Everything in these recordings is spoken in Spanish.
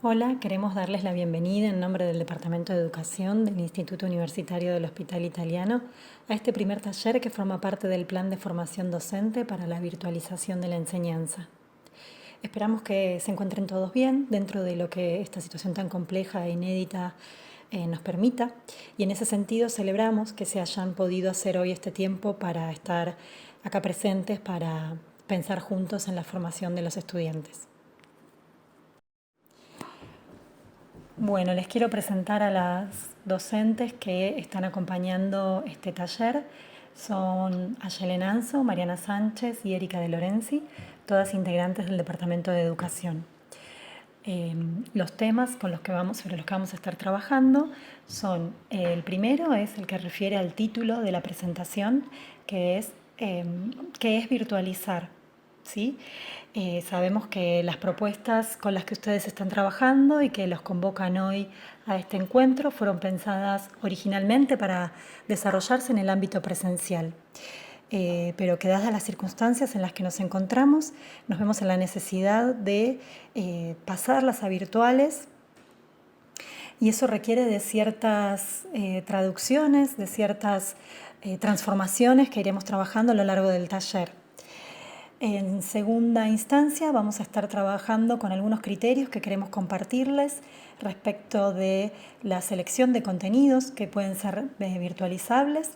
Hola, queremos darles la bienvenida en nombre del Departamento de Educación del Instituto Universitario del Hospital Italiano a este primer taller que forma parte del Plan de Formación Docente para la Virtualización de la Enseñanza. Esperamos que se encuentren todos bien dentro de lo que esta situación tan compleja e inédita nos permita, y en ese sentido celebramos que se hayan podido hacer hoy este tiempo para estar acá presentes para pensar juntos en la formación de los estudiantes. Bueno, les quiero presentar a las docentes que están acompañando este taller. Son Ayelen Anzo, Mariana Sánchez y Erika de Lorenzi, todas integrantes del Departamento de Educación. Los temas sobre los que vamos a estar trabajando son, el primero es el que refiere al título de la presentación, que es ¿qué es virtualizar? ¿Sí? Sabemos que las propuestas con las que ustedes están trabajando y que los convocan hoy a este encuentro fueron pensadas originalmente para desarrollarse en el ámbito presencial. Pero que dadas las circunstancias en las que nos encontramos, nos vemos en la necesidad de pasarlas a virtuales, y eso requiere de ciertas traducciones, de ciertas transformaciones que iremos trabajando a lo largo del taller. En segunda instancia vamos a estar trabajando con algunos criterios que queremos compartirles respecto de la selección de contenidos que pueden ser virtualizables,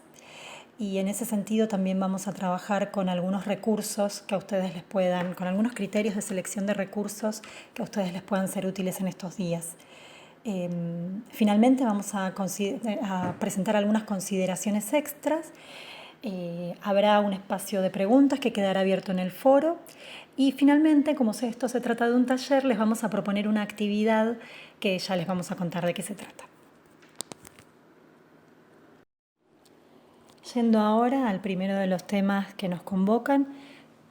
y en ese sentido también vamos a trabajar con algunos recursos que a ustedes les puedan, con algunos criterios de selección de recursos que a ustedes les puedan ser útiles en estos días. Finalmente vamos a presentar algunas consideraciones extras. Habrá un espacio de preguntas que quedará abierto en el foro, y finalmente, como esto se trata de un taller, les vamos a proponer una actividad que ya les vamos a contar de qué se trata. Yendo ahora al primero de los temas que nos convocan,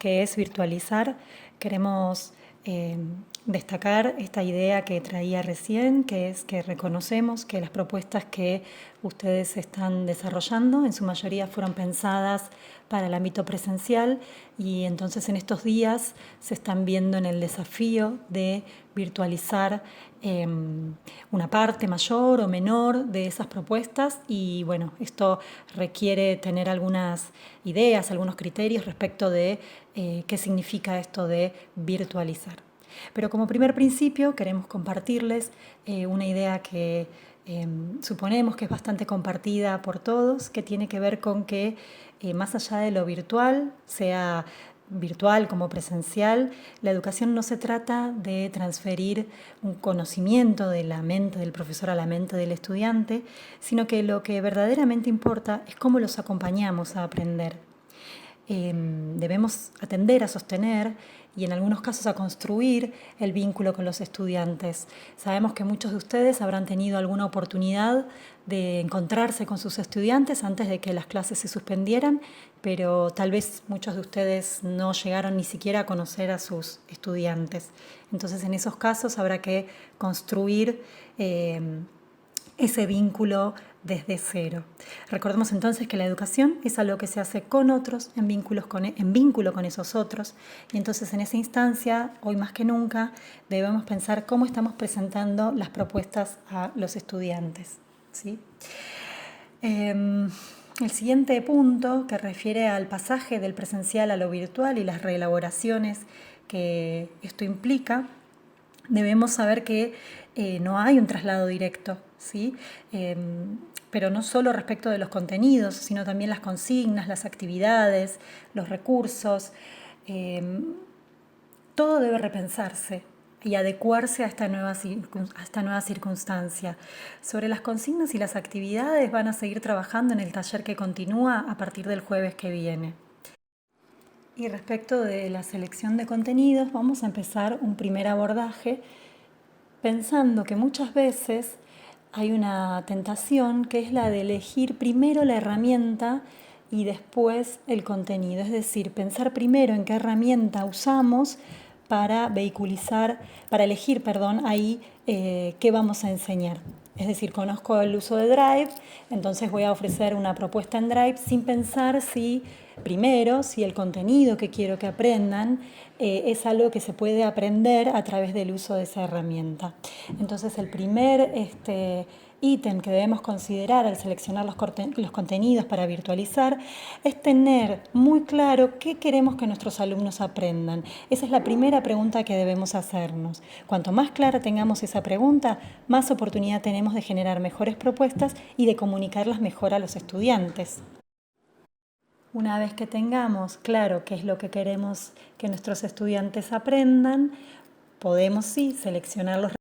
que es virtualizar, queremos destacar esta idea que traía recién, que es que reconocemos que las propuestas que ustedes están desarrollando en su mayoría fueron pensadas para el ámbito presencial, y entonces en estos días se están viendo en el desafío de virtualizar una parte mayor o menor de esas propuestas, y bueno, esto requiere tener algunas ideas, algunos criterios respecto de qué significa esto de virtualizar. Pero como primer principio queremos compartirles una idea que suponemos que es bastante compartida por todos, que tiene que ver con que más allá de lo virtual, sea virtual como presencial, la educación no se trata de transferir un conocimiento de la mente del profesor a la mente del estudiante, sino que lo que verdaderamente importa es cómo los acompañamos a aprender. Debemos atender a sostener y en algunos casos a construir el vínculo con los estudiantes. Sabemos que muchos de ustedes habrán tenido alguna oportunidad de encontrarse con sus estudiantes antes de que las clases se suspendieran, pero tal vez muchos de ustedes no llegaron ni siquiera a conocer a sus estudiantes. Entonces, en esos casos habrá que construir ese vínculo desde cero. Recordemos entonces que la educación es algo que se hace con otros, en vínculo con esos otros, y entonces en esa instancia, hoy más que nunca, debemos pensar cómo estamos presentando las propuestas a los estudiantes, ¿sí? El siguiente punto, que refiere al pasaje del presencial a lo virtual y las reelaboraciones que esto implica, debemos saber que no hay un traslado directo, ¿sí? Pero no solo respecto de los contenidos, sino también las consignas, las actividades, los recursos. Todo debe repensarse y adecuarse a esta nueva circunstancia. Sobre las consignas y las actividades van a seguir trabajando en el taller que continúa a partir del jueves que viene. Y respecto de la selección de contenidos, vamos a empezar un primer abordaje pensando que muchas veces hay una tentación que es la de elegir primero la herramienta y después el contenido. Es decir, pensar primero en qué herramienta usamos para elegir, ahí qué vamos a enseñar. Es decir, conozco el uso de Drive, entonces voy a ofrecer una propuesta en Drive sin pensar si primero si el contenido que quiero que aprendan es algo que se puede aprender a través del uso de esa herramienta. Entonces el primer ítem que debemos considerar al seleccionar los contenidos para virtualizar es tener muy claro qué queremos que nuestros alumnos aprendan. Esa es la primera pregunta que debemos hacernos. Cuanto más clara tengamos esa pregunta, más oportunidad tenemos de generar mejores propuestas y de comunicarlas mejor a los estudiantes. Una vez que tengamos claro qué es lo que queremos que nuestros estudiantes aprendan, podemos sí seleccionar los.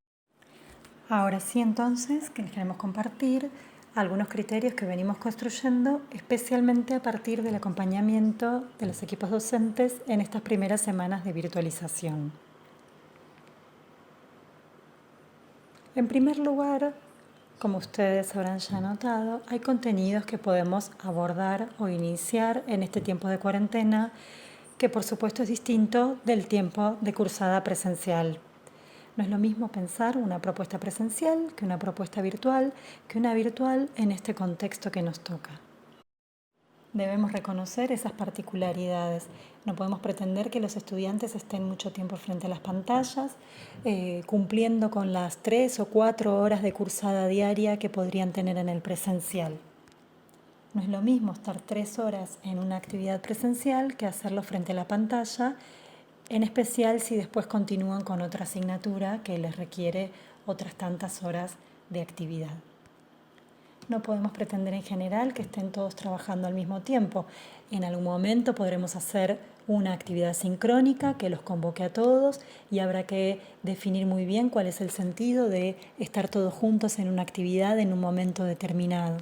Ahora sí, entonces, que les queremos compartir algunos criterios que venimos construyendo, especialmente a partir del acompañamiento de los equipos docentes en estas primeras semanas de virtualización. En primer lugar, como ustedes habrán ya notado, hay contenidos que podemos abordar o iniciar en este tiempo de cuarentena, que por supuesto es distinto del tiempo de cursada presencial. No es lo mismo pensar una propuesta presencial que una propuesta virtual, que una virtual en este contexto que nos toca. Debemos reconocer esas particularidades. No podemos pretender que los estudiantes estén mucho tiempo frente a las pantallas, cumpliendo con las 3 o 4 horas de cursada diaria que podrían tener en el presencial. No es lo mismo estar 3 horas en una actividad presencial que hacerlo frente a la pantalla, en especial si después continúan con otra asignatura que les requiere otras tantas horas de actividad. No podemos pretender en general que estén todos trabajando al mismo tiempo. En algún momento podremos hacer una actividad sincrónica que los convoque a todos y habrá que definir muy bien cuál es el sentido de estar todos juntos en una actividad en un momento determinado.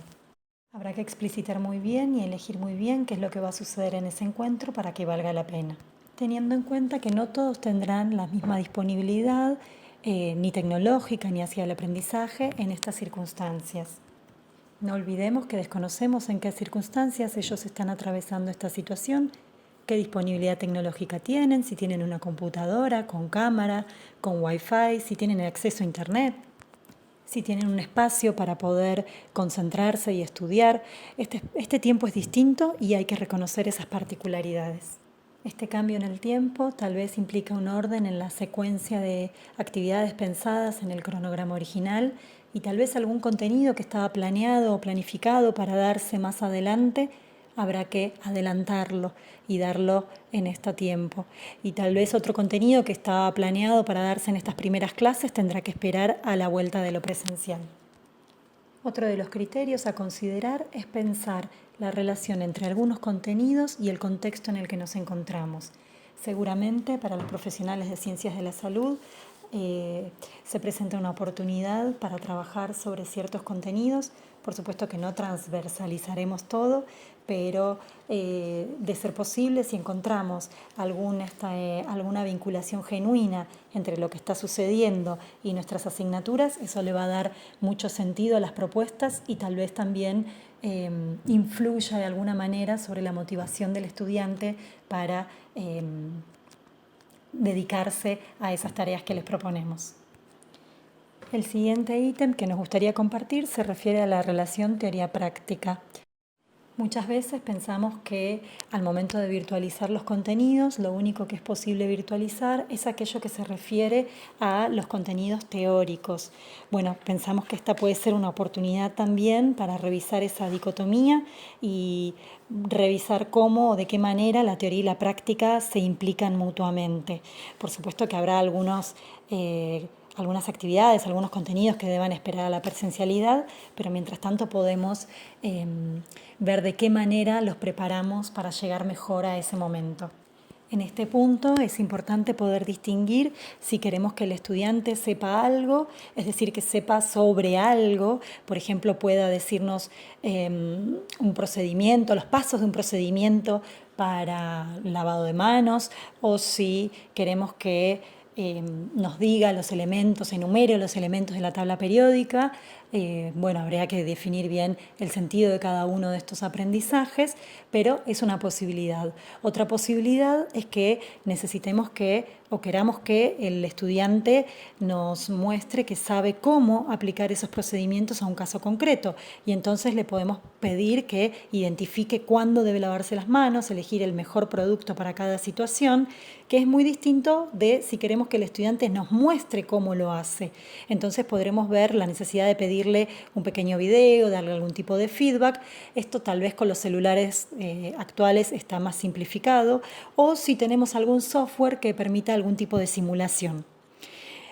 Habrá que explicitar muy bien y elegir muy bien qué es lo que va a suceder en ese encuentro para que valga la pena, teniendo en cuenta que no todos tendrán la misma disponibilidad ni tecnológica ni hacia el aprendizaje en estas circunstancias. No olvidemos que desconocemos en qué circunstancias ellos están atravesando esta situación, qué disponibilidad tecnológica tienen, si tienen una computadora con cámara, con wifi, si tienen acceso a internet, si tienen un espacio para poder concentrarse y estudiar. Este tiempo es distinto y hay que reconocer esas particularidades. Este cambio en el tiempo tal vez implica un orden en la secuencia de actividades pensadas en el cronograma original y tal vez algún contenido que estaba planeado o planificado para darse más adelante, habrá que adelantarlo y darlo en este tiempo. Y tal vez otro contenido que estaba planeado para darse en estas primeras clases tendrá que esperar a la vuelta de lo presencial. Otro de los criterios a considerar es pensar la relación entre algunos contenidos y el contexto en el que nos encontramos. Seguramente para los profesionales de ciencias de la salud se presenta una oportunidad para trabajar sobre ciertos contenidos. Por supuesto que no transversalizaremos todo, pero de ser posible, si encontramos alguna vinculación genuina entre lo que está sucediendo y nuestras asignaturas, eso le va a dar mucho sentido a las propuestas y tal vez también influya de alguna manera sobre la motivación del estudiante para dedicarse a esas tareas que les proponemos. El siguiente ítem que nos gustaría compartir se refiere a la relación teoría-práctica. Muchas veces pensamos que al momento de virtualizar los contenidos, lo único que es posible virtualizar es aquello que se refiere a los contenidos teóricos. Bueno, pensamos que esta puede ser una oportunidad también para revisar esa dicotomía y revisar cómo o de qué manera la teoría y la práctica se implican mutuamente. Por supuesto que habrá algunas actividades, algunos contenidos que deban esperar a la presencialidad, pero mientras tanto podemos ver de qué manera los preparamos para llegar mejor a ese momento. En este punto es importante poder distinguir si queremos que el estudiante sepa algo, es decir, que sepa sobre algo, por ejemplo, pueda decirnos un procedimiento, los pasos de un procedimiento para lavado de manos, o si queremos que nos diga los elementos, enumere los elementos de la tabla periódica. Bueno, habría que definir bien el sentido de cada uno de estos aprendizajes, pero es una posibilidad. Otra posibilidad es que necesitemos o queramos que el estudiante nos muestre que sabe cómo aplicar esos procedimientos a un caso concreto, y entonces le podemos pedir que identifique cuándo debe lavarse las manos, elegir el mejor producto para cada situación, que es muy distinto de si queremos que el estudiante nos muestre cómo lo hace. Entonces podremos ver la necesidad de pedirle un pequeño video, darle algún tipo de feedback. Esto tal vez con los celulares actuales está más simplificado, o si tenemos algún software que permita algún tipo de simulación.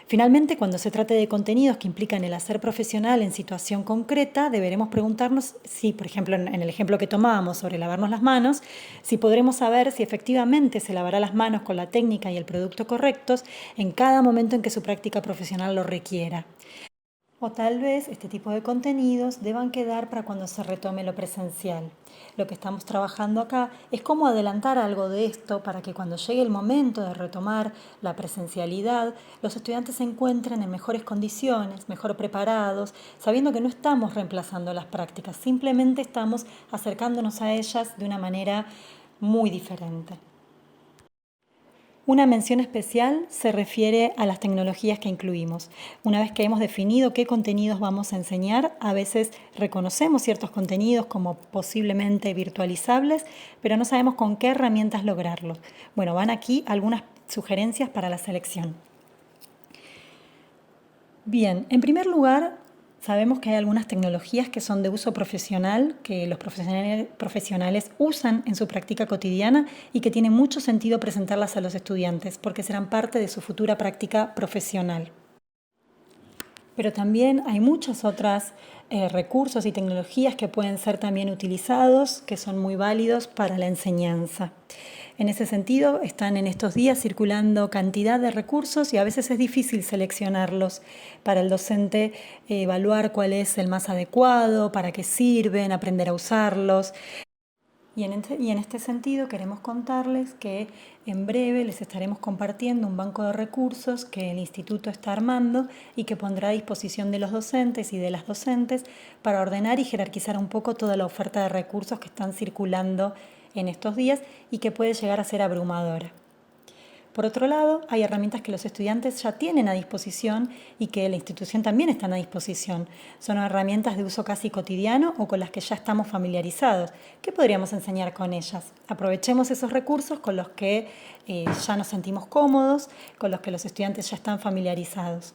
Finalmente, cuando se trate de contenidos que implican el hacer profesional en situación concreta, deberemos preguntarnos si, por ejemplo, en el ejemplo que tomábamos sobre lavarnos las manos, si podremos saber si efectivamente se lavará las manos con la técnica y el producto correctos en cada momento en que su práctica profesional lo requiera. O tal vez este tipo de contenidos deban quedar para cuando se retome lo presencial. Lo que estamos trabajando acá es cómo adelantar algo de esto para que cuando llegue el momento de retomar la presencialidad, los estudiantes se encuentren en mejores condiciones, mejor preparados, sabiendo que no estamos reemplazando las prácticas, simplemente estamos acercándonos a ellas de una manera muy diferente. Una mención especial se refiere a las tecnologías que incluimos. Una vez que hemos definido qué contenidos vamos a enseñar, a veces reconocemos ciertos contenidos como posiblemente virtualizables, pero no sabemos con qué herramientas lograrlo. Bueno, van aquí algunas sugerencias para la selección. Bien, en primer lugar, sabemos que hay algunas tecnologías que son de uso profesional, que los profesionales usan en su práctica cotidiana y que tiene mucho sentido presentarlas a los estudiantes porque serán parte de su futura práctica profesional. Pero también hay muchos otros recursos y tecnologías que pueden ser también utilizados, que son muy válidos para la enseñanza. En ese sentido, están en estos días circulando cantidad de recursos y a veces es difícil seleccionarlos para el docente, evaluar cuál es el más adecuado, para qué sirven, aprender a usarlos. Y en este sentido queremos contarles que en breve les estaremos compartiendo un banco de recursos que el instituto está armando y que pondrá a disposición de los docentes y de las docentes para ordenar y jerarquizar un poco toda la oferta de recursos que están circulando en estos días y que puede llegar a ser abrumadora. Por otro lado, hay herramientas que los estudiantes ya tienen a disposición y que la institución también está a disposición. Son herramientas de uso casi cotidiano o con las que ya estamos familiarizados. ¿Qué podríamos enseñar con ellas? Aprovechemos esos recursos con los que ya nos sentimos cómodos, con los que los estudiantes ya están familiarizados,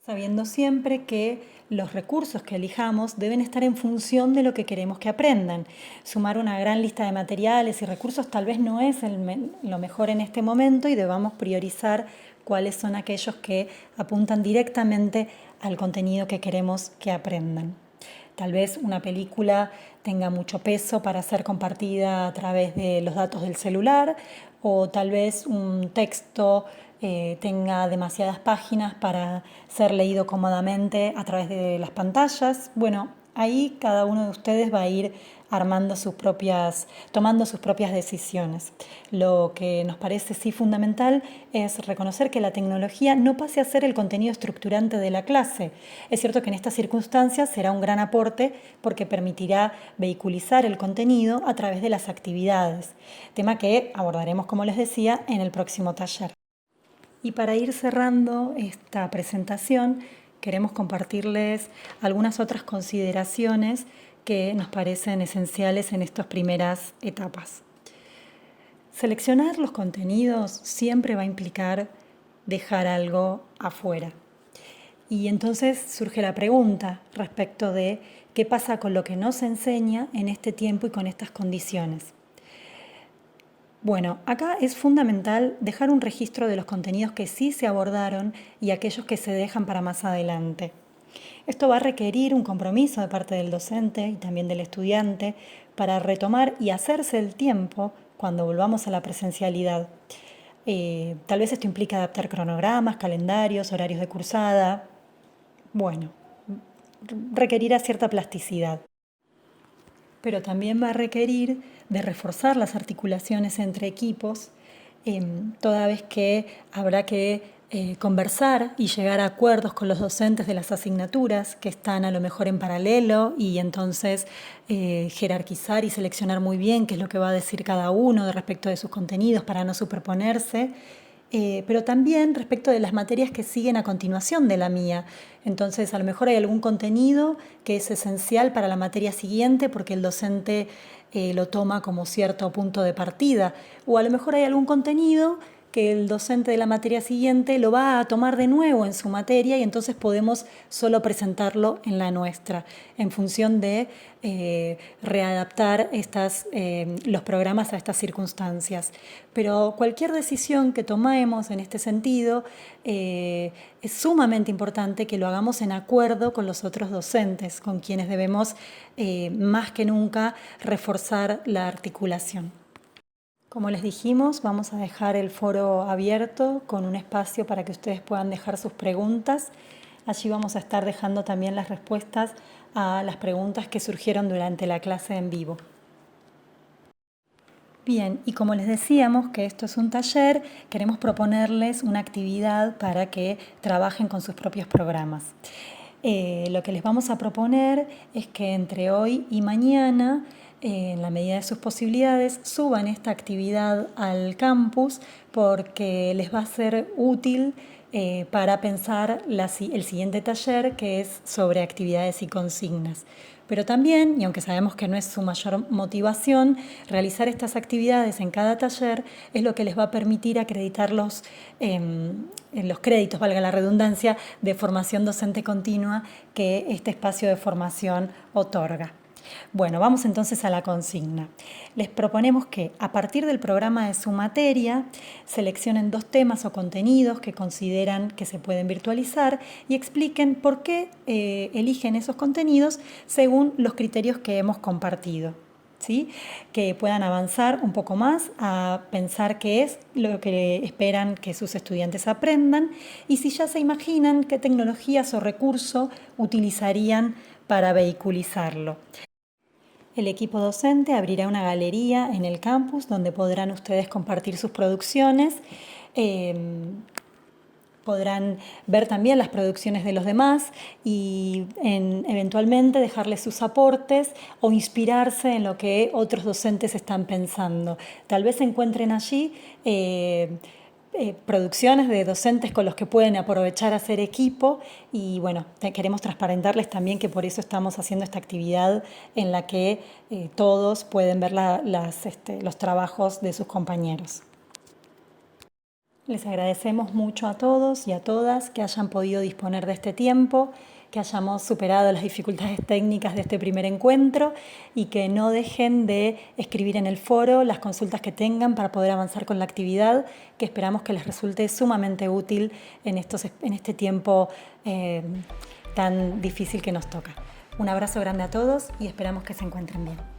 sabiendo siempre que los recursos que elijamos deben estar en función de lo que queremos que aprendan. Sumar una gran lista de materiales y recursos tal vez no es lo mejor en este momento y debamos priorizar cuáles son aquellos que apuntan directamente al contenido que queremos que aprendan. Tal vez una película tenga mucho peso para ser compartida a través de los datos del celular, o tal vez un texto tenga demasiadas páginas para ser leído cómodamente a través de las pantallas. Bueno, ahí cada uno de ustedes va a ir tomando sus propias decisiones. Lo que nos parece sí fundamental es reconocer que la tecnología no pase a ser el contenido estructurante de la clase. Es cierto que en estas circunstancias será un gran aporte porque permitirá vehiculizar el contenido a través de las actividades, tema que abordaremos, como les decía, en el próximo taller. Y para ir cerrando esta presentación, queremos compartirles algunas otras consideraciones que nos parecen esenciales en estas primeras etapas. Seleccionar los contenidos siempre va a implicar dejar algo afuera. Y entonces surge la pregunta respecto de qué pasa con lo que no se enseña en este tiempo y con estas condiciones. Bueno, acá es fundamental dejar un registro de los contenidos que sí se abordaron y aquellos que se dejan para más adelante. Esto va a requerir un compromiso de parte del docente y también del estudiante para retomar y hacerse el tiempo cuando volvamos a la presencialidad. Tal vez esto implica adaptar cronogramas, calendarios, horarios de cursada. Bueno, requerirá cierta plasticidad. Pero también va a requerir de reforzar las articulaciones entre equipos, toda vez que habrá que conversar y llegar a acuerdos con los docentes de las asignaturas que están a lo mejor en paralelo y entonces jerarquizar y seleccionar muy bien qué es lo que va a decir cada uno respecto de sus contenidos para no superponerse. Pero también respecto de las materias que siguen a continuación de la mía. Entonces, a lo mejor hay algún contenido que es esencial para la materia siguiente porque el docente lo toma como cierto punto de partida. O a lo mejor hay algún contenido que el docente de la materia siguiente lo va a tomar de nuevo en su materia y entonces podemos solo presentarlo en la nuestra, en función de readaptar los programas a estas circunstancias. Pero cualquier decisión que tomemos en este sentido es sumamente importante que lo hagamos en acuerdo con los otros docentes, con quienes debemos más que nunca reforzar la articulación. Como les dijimos, vamos a dejar el foro abierto con un espacio para que ustedes puedan dejar sus preguntas. Allí vamos a estar dejando también las respuestas a las preguntas que surgieron durante la clase en vivo. Bien, y como les decíamos que esto es un taller, queremos proponerles una actividad para que trabajen con sus propios programas. Lo que les vamos a proponer es que entre hoy y mañana, en la medida de sus posibilidades, suban esta actividad al campus porque les va a ser útil para pensar el siguiente taller, que es sobre actividades y consignas. Pero también, y aunque sabemos que no es su mayor motivación, realizar estas actividades en cada taller es lo que les va a permitir acreditarlos en los créditos, valga la redundancia, de formación docente continua que este espacio de formación otorga. Bueno, vamos entonces a la consigna. Les proponemos que a partir del programa de su materia seleccionen 2 temas o contenidos que consideran que se pueden virtualizar y expliquen por qué eligen esos contenidos según los criterios que hemos compartido. ¿Sí? Que puedan avanzar un poco más a pensar qué es lo que esperan que sus estudiantes aprendan y si ya se imaginan qué tecnologías o recursos utilizarían para vehiculizarlo. El equipo docente abrirá una galería en el campus donde podrán ustedes compartir sus producciones. Podrán ver también las producciones de los demás y eventualmente dejarles sus aportes o inspirarse en lo que otros docentes están pensando. Tal vez encuentren allí producciones de docentes con los que pueden aprovechar a hacer equipo y bueno, queremos transparentarles también que por eso estamos haciendo esta actividad en la que todos pueden ver los trabajos de sus compañeros. Les agradecemos mucho a todos y a todas que hayan podido disponer de este tiempo, que hayamos superado las dificultades técnicas de este primer encuentro y que no dejen de escribir en el foro las consultas que tengan para poder avanzar con la actividad, que esperamos que les resulte sumamente útil en este tiempo tan difícil que nos toca. Un abrazo grande a todos y esperamos que se encuentren bien.